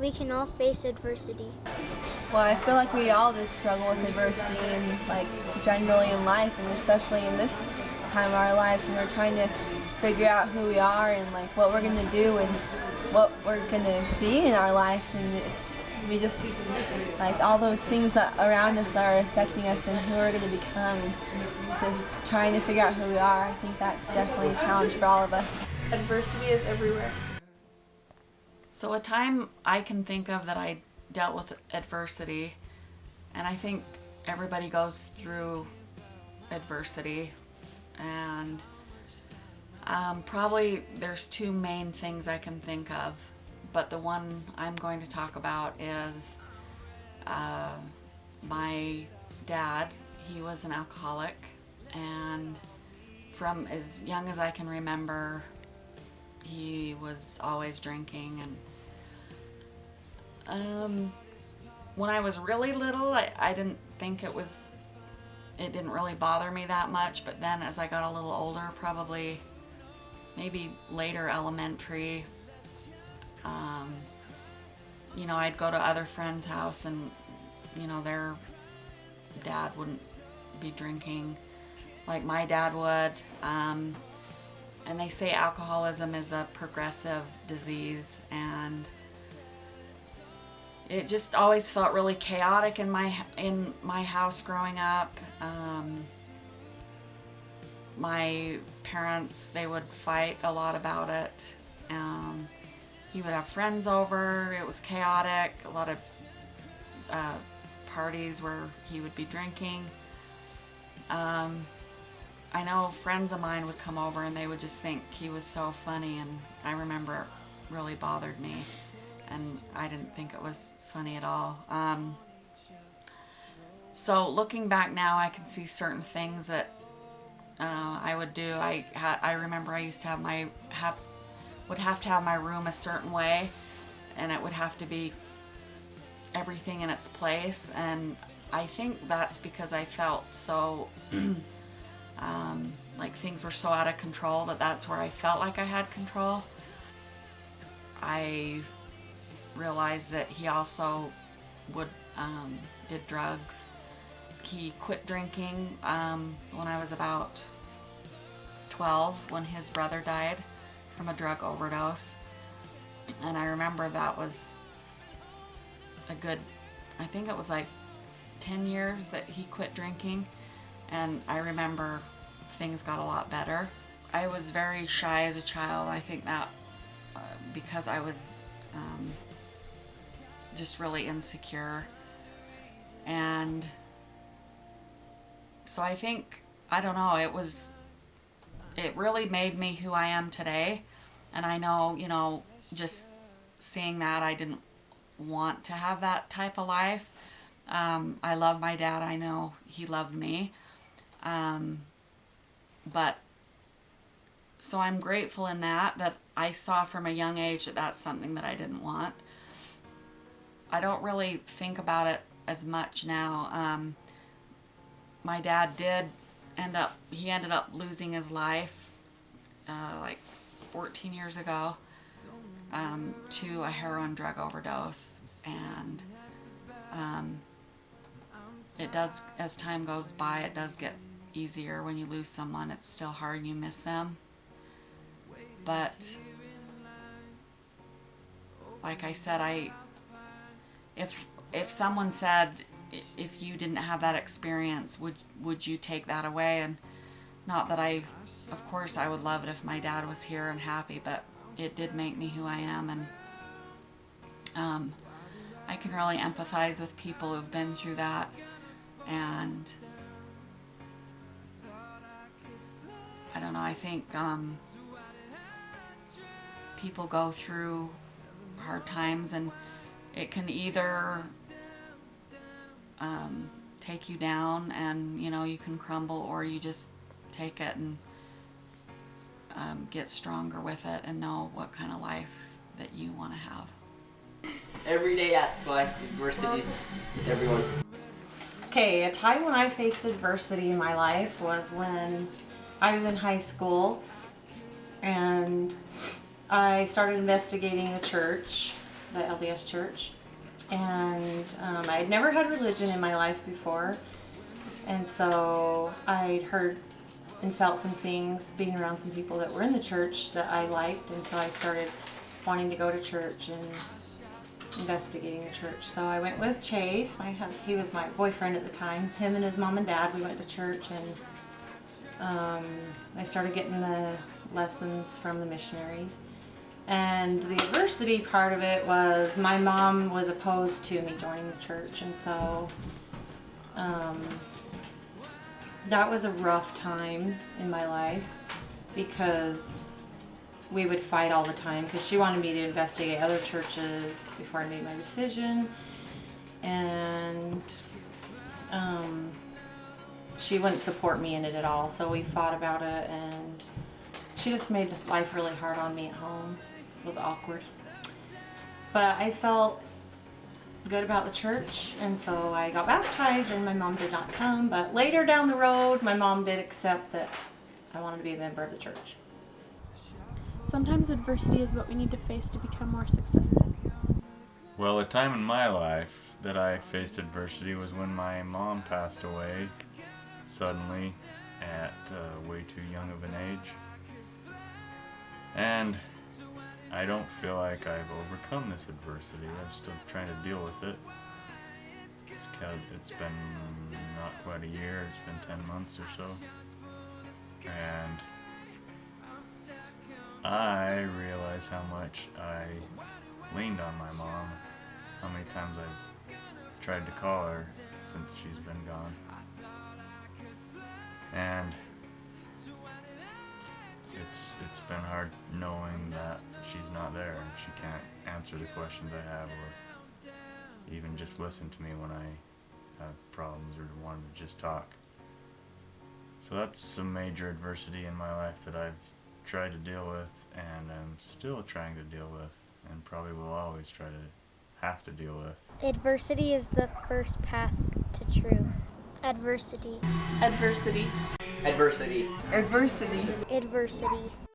we can all face adversity. Well, I feel like we all just struggle with adversity and like generally in life, and especially in this time of our lives, and we're trying to figure out who we are and like what we're gonna do and what we're gonna be in our lives, and we just like all those things that around us are affecting us and who we're gonna become, and just trying to figure out who we are. I think that's definitely a challenge for all of us. Adversity is everywhere. So a time I can think of that I dealt with adversity, and I think everybody goes through adversity, and probably there's two main things I can think of, but the one I'm going to talk about is my dad. He was an alcoholic, and from as young as I can remember, he was always drinking. And when I was really little, I didn't think it didn't really bother me that much, but then as I got a little older, probably maybe later elementary, you know, I'd go to other friends' house and, you know, their dad wouldn't be drinking like my dad would. And they say alcoholism is a progressive disease, and it just always felt really chaotic in my house growing up. My parents, they would fight a lot about it. He would have friends over. It was chaotic. A lot of parties where he would be drinking. I know friends of mine would come over and they would just think he was so funny, and I remember it really bothered me, and I didn't think it was funny at all. So looking back now, I can see certain things that I would do. I remember I used to would have to have my room a certain way, and it would have to be everything in its place, and I think that's because I felt so like things were so out of control that's where I felt like I had control. I realized that he also did drugs. He quit drinking when I was about 12, when his brother died from a drug overdose. And I remember that was I think it was like 10 years that he quit drinking, and I remember things got a lot better. I was very shy as a child. I think that because I was just really insecure, and so I think, I don't know, it really made me who I am today. And I know, you know, just seeing that, I didn't want to have that type of life. I love my dad. I know he loved me. But so I'm grateful in that I saw from a young age that that's something that I didn't want. I don't really think about it as much now. My dad ended up losing his life like 14 years ago to a heroin drug overdose, and it does, as time goes by, it does get easier. When you lose someone, it's still hard and you miss them, but like I said, if someone said, if you didn't have that experience, would you take that away? And not that of course I would love it if my dad was here and happy, but it did make me who I am, and I can really empathize with people who've been through that. And I don't know, I think people go through hard times, and it can either take you down and, you know, you can crumble, or you just take it and get stronger with it and know what kind of life that you want to have. Every day at school I see adversities with everyone. Okay, a time when I faced adversity in my life was when I was in high school, and I started investigating the church, the LDS church. And I had never had religion in my life before. And so I'd heard and felt some things being around some people that were in the church that I liked. And so I started wanting to go to church and investigating the church. So I went with Chase. He was my boyfriend at the time. Him and his mom and dad, we went to church, and I started getting the lessons from the missionaries. And the adversity part of it was my mom was opposed to me joining the church, and so that was a rough time in my life because we would fight all the time because she wanted me to investigate other churches before I made my decision, and she wouldn't support me in it at all, so we fought about it, and she just made life really hard on me at home. It was awkward. But I felt good about the church, and so I got baptized, and my mom did not come, but later down the road, my mom did accept that I wanted to be a member of the church. Sometimes adversity is what we need to face to become more successful. Well, a time in my life that I faced adversity was when my mom passed away suddenly at way too young of an age. And I don't feel like I've overcome this adversity. I'm still trying to deal with it. It's been not quite a year, it's been 10 months or so. And I realize how much I leaned on my mom, how many times I've tried to call her since she's been gone. And it's been hard knowing that she's not there and she can't answer the questions I have or even just listen to me when I have problems or want to just talk. So that's some major adversity in my life that I've tried to deal with and I'm still trying to deal with and probably will always try to have to deal with. Adversity is the first path to truth. Adversity. Adversity. Adversity. Adversity. Adversity.